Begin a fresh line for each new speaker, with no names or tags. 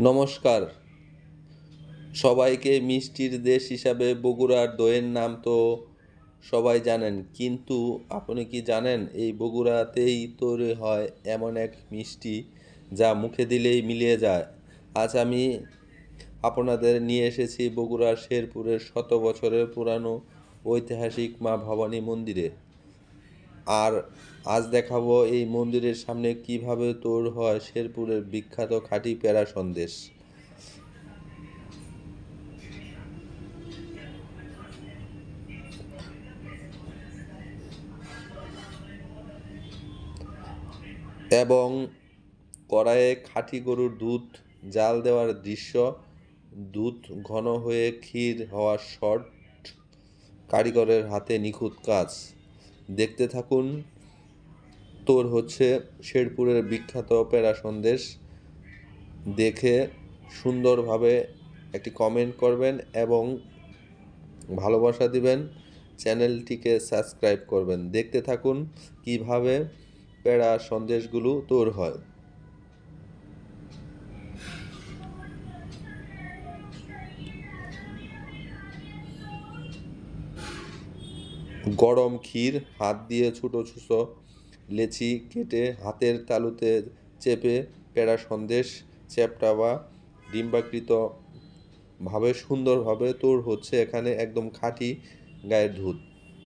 নমস্কার। সবাইকে মিষ্টির দেশ হিসাবে বগুড়ার দইয়ের নাম তো সবাই জানেন, কিন্তু আপনি কি জানেন এই বগুড়াতেই তৈরি হয় এমন এক মিষ্টি যা মুখে দিলেই মিলিয়ে যায়। আজ আমি আপনাদের নিয়ে এসেছি বগুড়ার শেরপুরের শত বছরের পুরানো ঐতিহাসিক মা ভবানী মন্দিরে। আর আজ দেখাবো এই মন্দিরের সামনে কিভাবে তৈরি হয় শেরপুরের বিখ্যাত খাঁটি পেড়া সন্দেশ। এবং কড়াইয়ে খাঁটি গরুর দুধ জাল দেওয়ার দৃশ্য, দুধ ঘন হয়ে ক্ষীর হওয়ার শট, কারিগরের হাতে নিখুঁত কাজ। দেখতে থাকুন। তোর হচ্ছে শেরপুরের বিখ্যাত পেড়া সন্দেশ। দেখে সুন্দরভাবে একটি কমেন্ট করবেন এবং ভালোবাসা দিবেন, চ্যানেলটিকে সাবস্ক্রাইব করবেন। দেখতে থাকুন কিভাবে পেড়া সন্দেশগুলো তৈরি হয়। গরম ক্ষীর, হাত দিয়ে ছোটো ছোটো লেচি কেটে হাতের তালুতে চেপে পেড়া সন্দেশ চ্যাপ্টা বা ডিম্বাকৃত ভাবে সুন্দরভাবে তৈরি হচ্ছে। এখানে একদম খাঁটি গায়ের দুধ।